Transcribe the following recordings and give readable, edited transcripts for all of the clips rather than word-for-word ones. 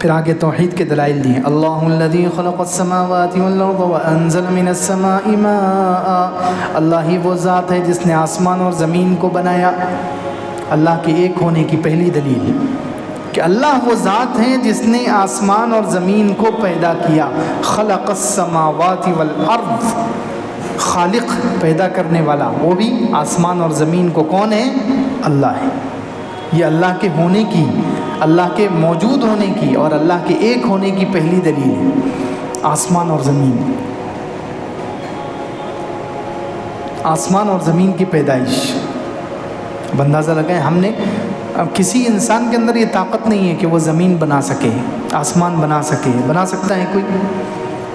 پھر آگے توحید کے دلائل دیے، اللہ الذی خلق السماوات والارض وانزل من السماء ماء، اللہ ہی وہ ذات ہے جس نے آسمان اور زمین کو بنایا۔ اللہ کے ایک ہونے کی پہلی دلیل کہ اللہ وہ ذات ہے جس نے آسمان اور زمین کو پیدا کیا۔ خلق السماوات والارض، خالق پیدا کرنے والا، وہ بھی آسمان اور زمین کو کون ہے؟ اللہ ہے۔ یہ اللہ کے ہونے کی، اللہ کے موجود ہونے کی اور اللہ کے ایک ہونے کی پہلی دلیل ہے۔ آسمان اور زمین، آسمان اور زمین کی پیدائش، اب اندازہ لگائیں، ہم نے اب کسی انسان کے اندر یہ طاقت نہیں ہے کہ وہ زمین بنا سکے، آسمان بنا سکے۔ بنا سکتا ہے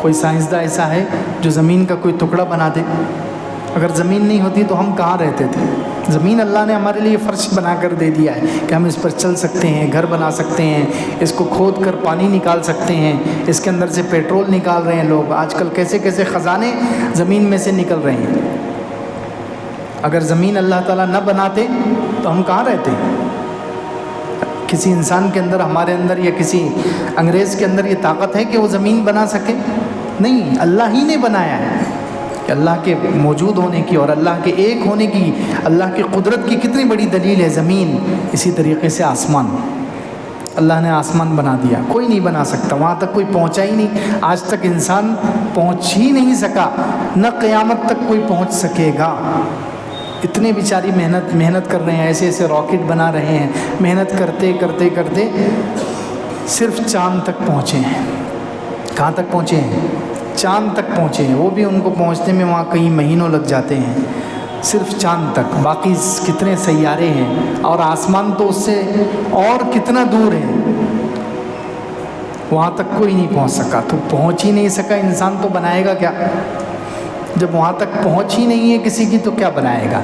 کوئی سائنسداں ایسا ہے جو زمین کا کوئی ٹکڑا بنا دے؟ اگر زمین نہیں ہوتی تو ہم کہاں رہتے تھے؟ زمین اللہ نے ہمارے لیے فرش بنا کر دے دیا ہے کہ ہم اس پر چل سکتے ہیں، گھر بنا سکتے ہیں، اس کو کھود کر پانی نکال سکتے ہیں، اس کے اندر سے پیٹرول نکال رہے ہیں لوگ، آج کل کیسے کیسے خزانے زمین میں سے نکل رہے ہیں۔ اگر زمین اللہ تعالیٰ نہ بناتے تو ہم کہاں رہتے؟ کسی انسان کے اندر، ہمارے اندر یا کسی انگریز کے اندر یہ طاقت ہے کہ وہ زمین بنا سکے؟ نہیں، اللہ ہی نے بنایا ہے۔ کہ اللہ کے موجود ہونے کی اور اللہ کے ایک ہونے کی، اللہ کی قدرت کی کتنی بڑی دلیل ہے زمین۔ اسی طریقے سے آسمان، اللہ نے آسمان بنا دیا، کوئی نہیں بنا سکتا، وہاں تک کوئی پہنچا ہی نہیں، آج تک انسان پہنچ ہی نہیں سکا، نہ قیامت تک کوئی پہنچ سکے گا۔ اتنے بیچاری محنت کر رہے ہیں، ایسے ایسے راکٹ بنا رہے ہیں، محنت کرتے کرتے کرتے صرف چاند تک پہنچے ہیں۔ کہاں تک پہنچے ہیں؟ چاند تک پہنچے ہیں، وہ بھی ان کو پہنچنے میں وہاں کئی مہینوں لگ جاتے ہیں، صرف چاند تک۔ باقی کتنے سیارے ہیں، اور آسمان تو اس سے اور کتنا دور ہے، وہاں تک کوئی نہیں پہنچ سکا۔ تو پہنچ ہی نہیں سکا، انسان تو بنائے گا کیا؟ جب وہاں تک پہنچ ہی نہیں ہے کسی کی تو کیا بنائے گا؟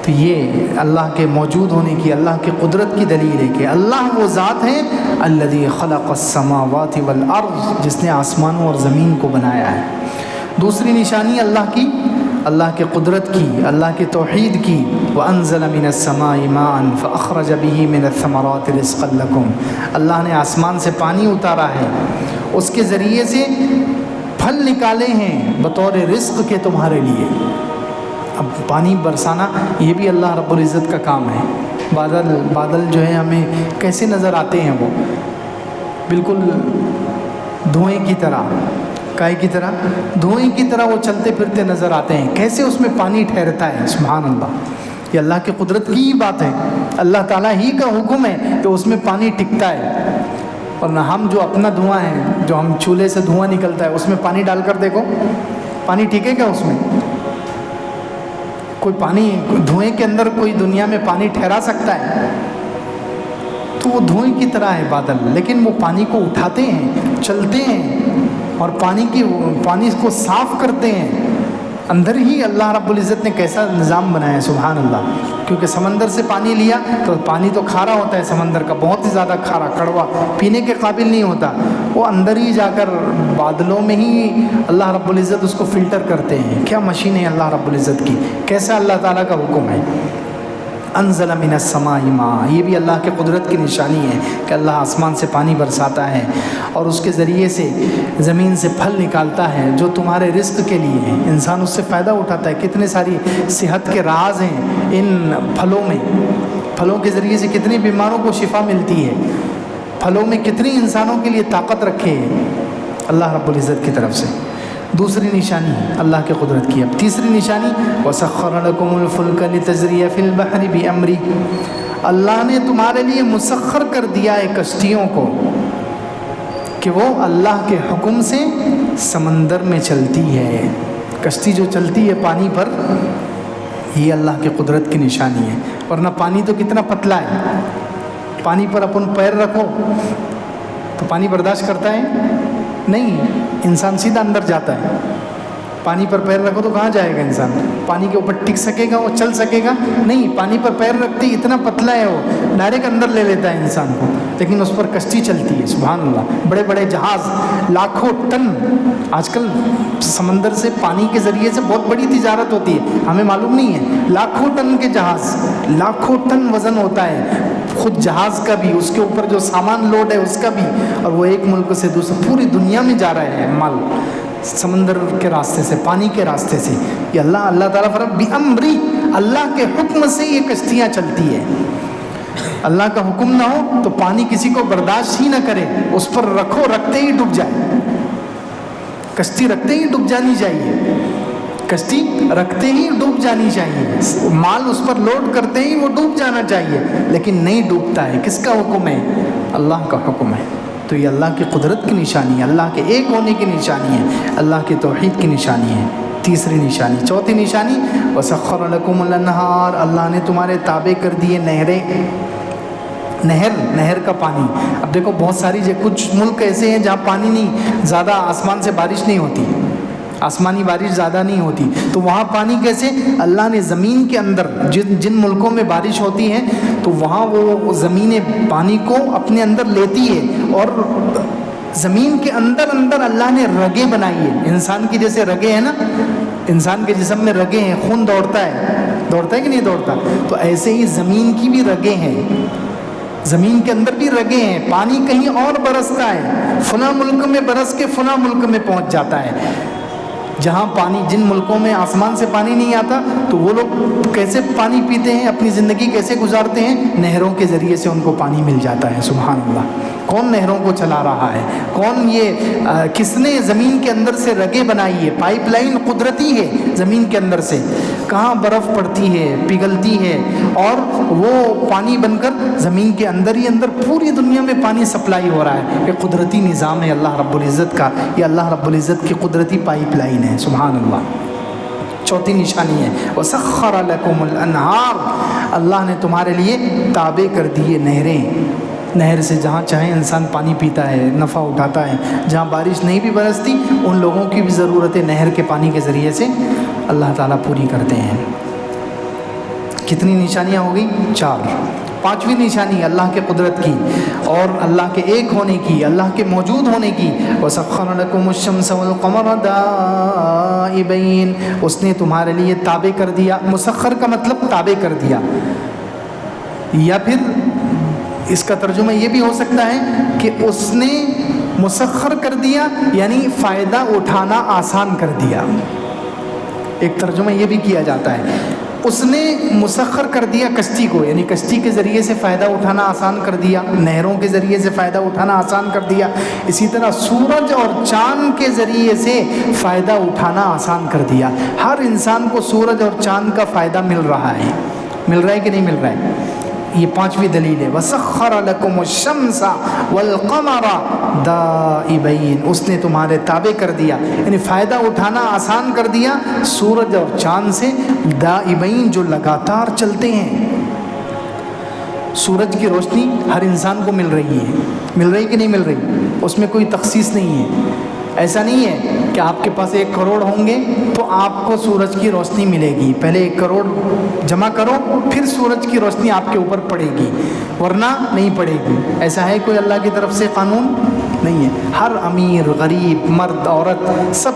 تو یہ اللہ کے موجود ہونے کی، اللہ کی قدرت کی دلیل ہے کہ اللہ وہ ذات ہے الذی خلق السماوات والارض، جس نے آسمانوں اور زمین کو بنایا ہے۔ دوسری نشانی اللہ کی، اللہ کے قدرت کی، اللہ کے توحید کی، وانزل من السماء ماء فاخرج به من الثمرات رزقا لكم، اللہ نے آسمان سے پانی اتارا ہے، اس کے ذریعے سے پھل نکالے ہیں بطور رزق کے تمہارے لیے۔ اب پانی برسانا یہ بھی اللہ رب العزت کا کام ہے۔ بادل جو ہے ہمیں کیسے نظر آتے ہیں؟ وہ بالکل دھوئیں کی طرح، کائے کی طرح، دھوئیں کی طرح وہ چلتے پھرتے نظر آتے ہیں، کیسے اس میں پانی ٹھہرتا ہے۔ سبحان اللہ، یہ اللہ کی قدرت کی ہی بات ہے، اللہ تعالیٰ ہی کا حکم ہے کہ اس میں پانی ٹکتا ہے۔ اور نہ ہم جو اپنا دھواں ہے، جو ہم چولہے سے دھواں نکلتا ہے، اس میں پانی ڈال کر دیکھو، پانی ٹھیکے گا اس میں؟ کوئی پانی، دھوئیں کے اندر کوئی دنیا میں پانی ٹھہرا سکتا ہے؟ تو وہ دھوئیں کی طرح ہے بادل، لیکن وہ پانی کو اٹھاتے ہیں، چلتے ہیں، اور پانی کو صاف کرتے ہیں۔ اندر ہی اللہ رب العزت نے کیسا نظام بنایا ہے، سبحان اللہ۔ کیونکہ سمندر سے پانی لیا تو پانی تو کھارا ہوتا ہے، سمندر کا بہت ہی زیادہ کھارا، کڑوا، پینے کے قابل نہیں ہوتا، وہ اندر ہی جا کر بادلوں میں ہی اللہ رب العزت اس کو فلٹر کرتے ہیں۔ کیا مشین ہے اللہ رب العزت کی، کیسا اللہ تعالیٰ کا حکم ہے۔ انزل من السماء ماء، یہ بھی اللہ کے قدرت کی نشانی ہے کہ اللہ آسمان سے پانی برساتا ہے اور اس کے ذریعے سے زمین سے پھل نکالتا ہے جو تمہارے رزق کے لیے ہے، انسان اس سے فائدہ اٹھاتا ہے۔ کتنے ساری صحت کے راز ہیں ان پھلوں میں، پھلوں کے ذریعے سے کتنی بیماروں کو شفا ملتی ہے، پھلوں میں کتنی انسانوں کے لیے طاقت رکھے ہے اللہ رب العزت کی طرف سے۔ دوسری نشانی اللہ کے قدرت کی۔ اب تیسری نشانی وَسَخَّرَ لَكُمُ الْفُلْكَ لِتَجْرِيَ فِي الْبَحْرِ بِأَمْرِهِ، اللہ نے تمہارے لیے مسخر کر دیا ہے کشتیوں کو کہ وہ اللہ کے حکم سے سمندر میں چلتی ہے۔ کشتی جو چلتی ہے پانی پر، یہ اللہ کی قدرت کی نشانی ہے۔ ورنہ پانی تو کتنا پتلا ہے، پانی پر اپن پیر رکھو تو پانی برداشت کرتا ہے؟ نہیں، انسان سیدھا اندر جاتا ہے، پانی پر پیر رکھو تو کہاں جائے گا انسان؟ پانی کے اوپر ٹک سکے گا وہ؟ چل سکے گا؟ نہیں. پانی پر پیر رکھتے ہی اتنا پتلا ہے وہ ڈائریکٹ اندر لے لیتا ہے انسان کو. لیکن اس پر کشتی چلتی ہے. سبحان اللہ. بڑے بڑے جہاز لاکھوں ٹن. آج کل سمندر سے پانی کے ذریعے سے بہت بڑی تجارت ہوتی ہے, ہمیں معلوم نہیں ہے. لاکھوں ٹن کے جہاز, لاکھوں ٹن وزن ہوتا ہے خود جہاز کا بھی, اس کے اوپر جو سامان لوڈ ہے اس کا بھی, اور وہ ایک ملک سے دوسرے پوری دنیا میں جا رہے ہیں مال سمندر کے راستے سے, پانی کے راستے سے. یہ اللہ تعالیٰ فرماتا ہے بِأَمْرِی, اللہ کے حکم سے یہ کشتیاں چلتی ہے. اللہ کا حکم نہ ہو تو پانی کسی کو برداشت ہی نہ کرے, اس پر رکھو رکھتے ہی ڈوب جائے. کشتی رکھتے ہی ڈوب جانی چاہیے, کشتی رکھتے ہی ڈوب جانی چاہیے, مال اس پر لوڈ کرتے ہی وہ ڈوب جانا چاہیے, لیکن نہیں ڈوبتا ہے. کس کا حکم ہے؟ اللہ کا حکم ہے. تو یہ اللہ کی قدرت کی نشانی ہے, اللہ کے ایک ہونے کی نشانی ہے, اللہ کی توحید کی نشانی ہے. تیسری نشانی. چوتھی نشانی وَسَخَّرَ لَكُمُ الْأَنْهَارَ, اللہ نے تمہارے تابع کر دیے نہریں. نہر کا پانی. اب دیکھو بہت ساری کچھ ملک ایسے ہیں جہاں پانی نہیں, زیادہ آسمان سے بارش نہیں ہوتی, آسمانی بارش زیادہ نہیں ہوتی, تو وہاں پانی کیسے؟ اللہ نے زمین کے اندر جن ملکوں میں بارش ہوتی ہے تو وہاں وہ زمین پانی کو اپنے اندر لیتی ہے, اور زمین کے اندر اللہ نے رگیں بنائی ہے. انسان کی جیسے رگیں ہیں نا, انسان کے جسم میں رگیں ہیں, خون دوڑتا ہے کہ نہیں دوڑتا, تو ایسے ہی زمین کی بھی رگیں ہیں, زمین کے اندر بھی رگیں ہیں. پانی کہیں اور برستا ہے, فلاں ملک میں برس کے فلاں ملک میں پہنچ جاتا ہے. جہاں پانی, جن ملکوں میں آسمان سے پانی نہیں آتا تو وہ لوگ کیسے پانی پیتے ہیں, اپنی زندگی کیسے گزارتے ہیں؟ نہروں کے ذریعے سے ان کو پانی مل جاتا ہے. سبحان اللہ. کون نہروں کو چلا رہا ہے؟ کون یہ کس نے زمین کے اندر سے رگیں بنائی ہے؟ پائپ لائن قدرتی ہے زمین کے اندر سے, کہاں برف پڑتی ہے, پگھلتی ہے, اور وہ پانی بن کر زمین کے اندر ہی اندر پوری دنیا میں پانی سپلائی ہو رہا ہے. یہ قدرتی نظام ہے اللہ رب العزت کا, یہ اللہ رب العزت کی قدرتی پائپ لائن ہے. سبحان اللہ. چوتھی نشانی ہے وَسَخَّرَ لَكُمُ الْأَنْهَارَ, اللہ نے تمہارے لیے تابع کر دیے نہریں. نہر سے جہاں چاہے انسان پانی پیتا ہے, نفع اٹھاتا ہے. جہاں بارش نہیں بھی برستی ان لوگوں کی بھی ضرورتیں نہر کے پانی کے ذریعے سے اللہ تعالیٰ پوری کرتے ہیں. کتنی نشانیاں ہو گئی؟ 4. پانچویں نشانی اللہ کے قدرت کی اور اللہ کے ایک ہونے کی, اللہ کے موجود ہونے کی. وَسَخَّرَ لَكُمُ الشَّمْسَ وَالْقَمَرَ دَائِبَيْنِ, اس نے تمہارے لیے تابع کر دیا. مسخر کا مطلب تابع کر دیا, یا پھر اس کا ترجمہ یہ بھی ہو سکتا ہے کہ اس نے مسخر کر دیا یعنی فائدہ اٹھانا آسان کر دیا. ایک ترجمہ یہ بھی کیا جاتا ہے, اس نے مسخر کر دیا کشتی کو, یعنی کشتی کے ذریعے سے فائدہ اٹھانا آسان کر دیا, نہروں کے ذریعے سے فائدہ اٹھانا آسان کر دیا. اسی طرح سورج اور چاند کے ذریعے سے فائدہ اٹھانا آسان کر دیا. ہر انسان کو سورج اور چاند کا فائدہ مل رہا ہے کہ نہیں مل رہا ہے؟ یہ پانچویں دلیل ہے. وَسَخَّرَ لَكُمُ الشَّمْسَ وَالْقَمَرَ دَائِبَيْنِ, اس نے تمہارے تابع کر دیا یعنی فائدہ اٹھانا آسان کر دیا سورج اور چاند سے. دائبین, جو لگاتار چلتے ہیں. سورج کی روشنی ہر انسان کو مل رہی کہ نہیں مل رہی؟ اس میں کوئی تخصیص نہیں ہے. ایسا نہیں ہے کہ آپ کے پاس 1 کروڑ ہوں گے تو آپ کو سورج کی روشنی ملے گی, پہلے 1 کروڑ جمع کرو پھر سورج کی روشنی آپ کے اوپر پڑے گی, ورنہ نہیں پڑے گی. ایسا ہے کوئی اللہ کی طرف سے قانون؟ نہیں ہے. ہر امیر, غریب, مرد, عورت سب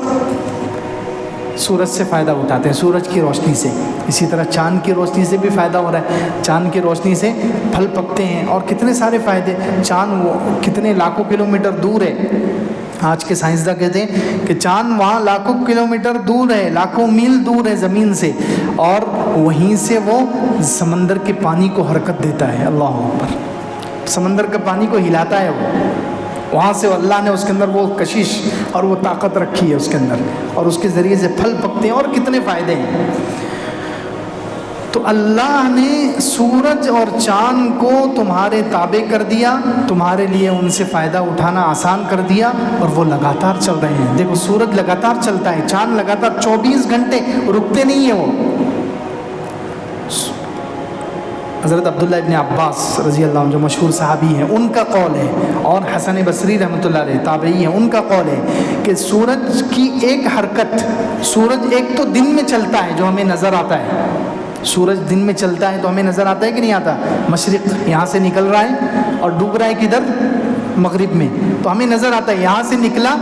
سورج سے فائدہ اٹھاتے ہیں, سورج کی روشنی سے. اسی طرح چاند کی روشنی سے بھی فائدہ ہو رہا ہے. چاند کی روشنی سے پھل پکتے ہیں اور کتنے سارے فائدے. چاند وہ کتنے لاکھوں کلومیٹر دور ہے. آج کے سائنسداں کہتے ہیں کہ چاند وہاں لاکھوں کلومیٹر دور ہے, لاکھوں میل دور ہے زمین سے, اور وہیں سے وہ سمندر کے پانی کو حرکت دیتا ہے. اللہ اکبر. سمندر کے پانی کو ہلاتا ہے وہ, وہاں سے اللہ نے اس کے اندر وہ کشش اور وہ طاقت رکھی ہے اس کے اندر, اور اس کے ذریعے سے پھل پکتے ہیں اور کتنے فائدے ہیں. تو اللہ نے سورج اور چاند کو تمہارے تابع کر دیا, تمہارے لیے ان سے فائدہ اٹھانا آسان کر دیا, اور وہ لگاتار چل رہے ہیں. دیکھو سورج لگاتار چلتا ہے, چاند لگاتار 24 گھنٹے رکتے نہیں ہیں وہ. حضرت عبداللہ ابن عباس رضی اللہ عنہ جو مشہور صحابی ہیں، ان کا قول ہے، اور حسن بصری رحمۃ اللہ علیہ تابعی ہیں، ان کا قول ہے کہ سورج کی ایک حرکت، سورج ایک تو دن میں چلتا ہے جو ہمیں نظر آتا ہے، سورج دن میں چلتا ہے تو ہمیں نظر آتا ہے کہ نہیں آتا، مشرق یہاں سے نکل رہا ہے اور ڈوب رہا ہے کدھر، مغرب میں، تو ہمیں نظر آتا ہے یہاں سے نکلا،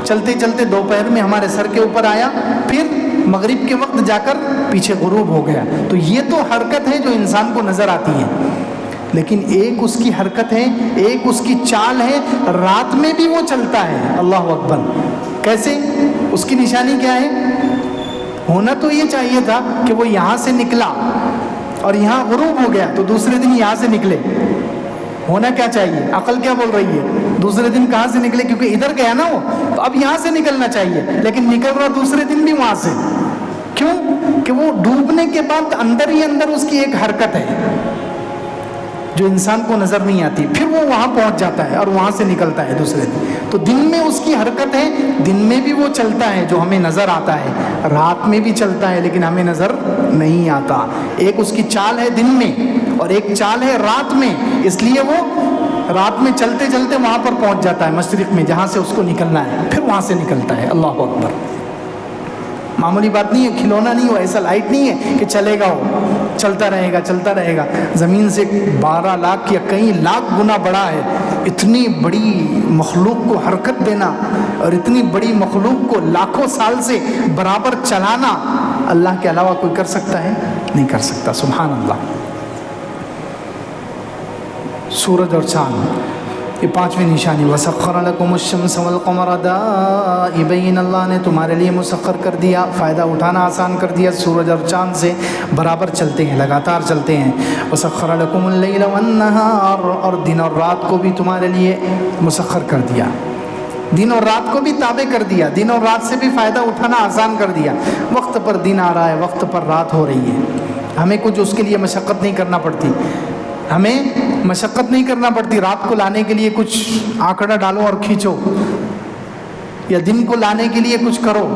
چلتے چلتے دوپہر میں ہمارے سر کے اوپر آیا، پھر مغرب کے وقت جا کر پیچھے غروب ہو گیا. تو یہ تو حرکت ہے جو انسان کو نظر آتی ہے، لیکن ایک اس کی حرکت ہے، ایک اس کی چال ہے، رات میں بھی وہ چلتا ہے. اللہ اکبر. کیسے؟ اس کی نشانی کیا ہے؟ ہونا تو یہ چاہیے تھا کہ وہ یہاں سے نکلا اور یہاں غروب ہو گیا تو دوسرے دن یہاں سے نکلے. ہونا کیا چاہیے؟ عقل کیا بول رہی ہے؟ دوسرے دن کہاں سے نکلے؟ کیونکہ ادھر گیا نا وہ، تو اب یہاں سے نکلنا چاہیے، لیکن نکل رہا دوسرے دن بھی وہاں سے. کیوں؟ کہ وہ ڈوبنے کے بعد اندر ہی اندر اس کی ایک حرکت ہے جو انسان کو نظر نہیں آتی، پھر وہ وہاں پہنچ جاتا ہے اور وہاں سے نکلتا ہے دوسرے دن. تو دن میں اس کی حرکت ہے، دن میں بھی وہ چلتا ہے جو ہمیں نظر آتا ہے، رات میں بھی چلتا ہے لیکن ہمیں نظر نہیں آتا. ایک اس کی چال ہے دن میں اور ایک چال ہے رات میں، اس لیے وہ رات میں چلتے چلتے وہاں پر پہنچ جاتا ہے مشرق میں جہاں سے اس کو نکلنا ہے، پھر وہاں سے نکلتا ہے. اللہ اکبر. معمولی بات نہیں ہے، کھلونا نہیں ہو، ایسا لائٹ نہیں ہے کہ چلے گا وہ چلتا رہے گا چلتا رہے گا. زمین سے 12 لاکھ یا کئی لاکھ گنا بڑا ہے. اتنی بڑی مخلوق کو حرکت دینا اور اتنی بڑی مخلوق کو لاکھوں سال سے برابر چلانا اللہ کے علاوہ کوئی کر سکتا ہے؟ نہیں کر سکتا. سبحان اللہ. سورج اور چاند، یہ 5ویں نشانی. وَسَخَّرَ لَكُمُ الشَّمْسَ وَالْقَمَرَ دَائِبَيْنِ. اللہ نے تمہارے لیے مسخر کر دیا، فائدہ اٹھانا آسان کر دیا. سورج اور چاند سے برابر چلتے ہیں، لگاتار چلتے ہیں. وَسَخَّرَ لَكُمُ اللَّيْلَ وَالنَّهَارَ. اور دن اور رات کو بھی تمہارے لیے مسخر کر دیا، دن اور رات کو بھی تابع کر دیا، دن اور رات سے بھی فائدہ اٹھانا آسان کر دیا. وقت پر دن آ رہا ہے، وقت پر رات ہو رہی ہے، ہمیں کچھ اس کے لیے مشقت نہیں کرنا پڑتی، ہمیں مشقت نہیں کرنا پڑتی. رات کو لانے کے لیے کچھ آنکڑا ڈالو اور کھینچو، یا دن کو لانے کے لیے کچھ کرو،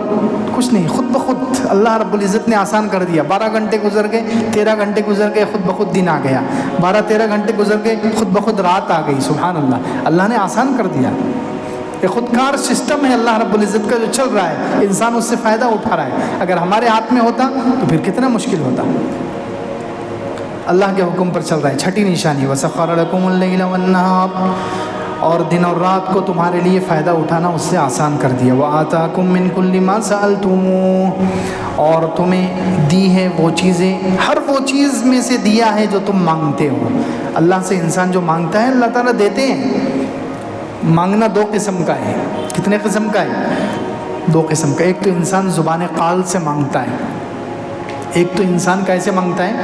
کچھ نہیں، خود بخود اللہ رب العزت نے آسان کر دیا. 12 گھنٹے گزر گئے، 13 گھنٹے گزر گئے، خود بخود دن آ گیا. 12-13 گھنٹے گزر گئے، خود بخود رات آ گئی. سبحان اللہ. اللہ نے آسان کر دیا. یہ خودکار سسٹم ہے اللہ رب العزت کا جو چل رہا ہے، انسان اس سے فائدہ اٹھا رہا ہے. اگر ہمارے ہاتھ میں ہوتا تو پھر کتنا مشکل ہوتا. اللہ کے حکم پر چل رہا ہے. 6ٹھی نشانی. وَسَخَّرَ لَكُمُ اللَّيْلَ وَالنَّهَارَ. اور دن اور رات کو تمہارے لیے فائدہ اٹھانا اس سے آسان کر دیا. وَآتَاكُم مِّن كُلِّ مَا سَأَلْتُمُوهُ. اور تمہیں دی ہے وہ چیزیں، ہر وہ چیز میں سے دیا ہے جو تم مانگتے ہو. اللہ سے انسان جو مانگتا ہے اللہ تعالیٰ دیتے ہیں. مانگنا 2 قسم کا ہے. کتنے قسم کا ہے؟ 2 قسم کا. ایک تو انسان زبان قال سے مانگتا ہے، ایک تو انسان کیسے مانگتا ہے؟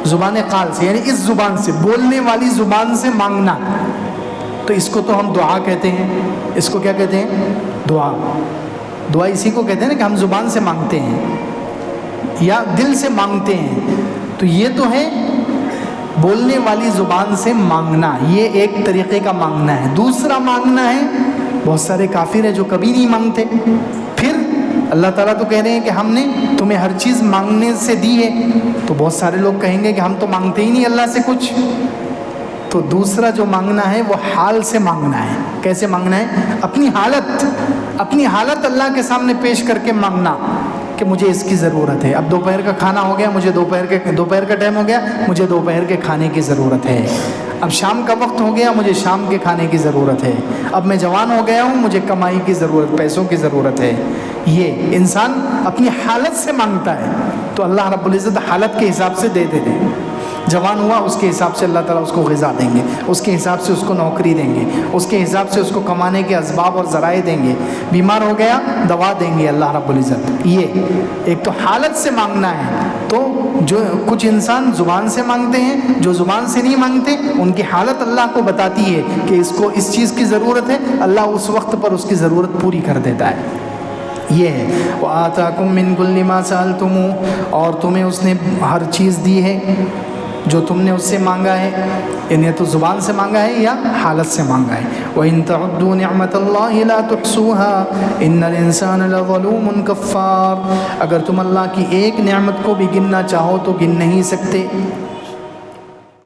زبان قال سے، یعنی اس زبان سے، بولنے والی زبان سے مانگنا. تو اس کو تو ہم دعا کہتے ہیں. اس کو کیا کہتے ہیں؟ دعا. دعا اسی کو کہتے ہیں نا کہ ہم زبان سے مانگتے ہیں یا دل سے مانگتے ہیں. تو یہ تو ہے بولنے والی زبان سے مانگنا، یہ ایک طریقے کا مانگنا ہے. دوسرا مانگنا ہے، بہت سارے کافر ہیں جو کبھی نہیں مانگتے. پھر اللہ تعالیٰ تو کہہ رہے ہیں کہ ہم نے تمہیں ہر چیز مانگنے سے دی ہے. تو بہت سارے لوگ کہیں گے کہ ہم تو مانگتے ہی نہیں اللہ سے کچھ. تو دوسرا جو مانگنا ہے وہ حال سے مانگنا ہے. کیسے مانگنا ہے؟ اپنی حالت اللہ کے سامنے پیش کر کے مانگنا کہ مجھے اس کی ضرورت ہے. اب دوپہر کا کھانا ہو گیا، مجھے دوپہر کا ٹائم ہو گیا، مجھے دوپہر کے کھانے کی ضرورت ہے. اب شام کا وقت ہو گیا، مجھے شام کے کھانے کی ضرورت ہے. اب میں جوان ہو گیا ہوں، مجھے کمائی کی ضرورت، پیسوں کی ضرورت ہے. یہ انسان اپنی حالت سے مانگتا ہے تو اللہ رب العزت حالت کے حساب سے دے دیتے ہیں. جوان ہوا اس کے حساب سے اللہ تعالیٰ اس کو غذا دیں گے، اس کے حساب سے اس کو نوکری دیں گے، اس کے حساب سے اس کو کمانے کے اسباب اور ذرائع دیں گے. بیمار ہو گیا دوا دیں گے اللہ رب العزت. یہ ایک تو حالت سے مانگنا ہے. تو جو کچھ انسان زبان سے مانگتے ہیں، جو زبان سے نہیں مانگتے ان کی حالت اللہ کو بتاتی ہے کہ اس کو اس چیز کی ضرورت ہے، اللہ اس وقت پر اس کی ضرورت پوری کر دیتا ہے. یہ ہے وَآتَاكُم مِّن كُلِّ مَا سَأَلْتُمُوهُ. اور تمہیں اس نے ہر چیز دی ہے جو تم نے اس سے مانگا ہے، یعنی تو زبان سے مانگا ہے یا حالت سے مانگا ہے. وَإِن تَعُدُّوا نِعْمَةَ اللَّهِ لَا تُحْصُوهَا إِنَّ الْإِنسَانَ لَظَلُومٌ كَفَّارٌ. اگر تم اللہ کی ایک نعمت کو بھی گننا چاہو تو گن نہیں سکتے.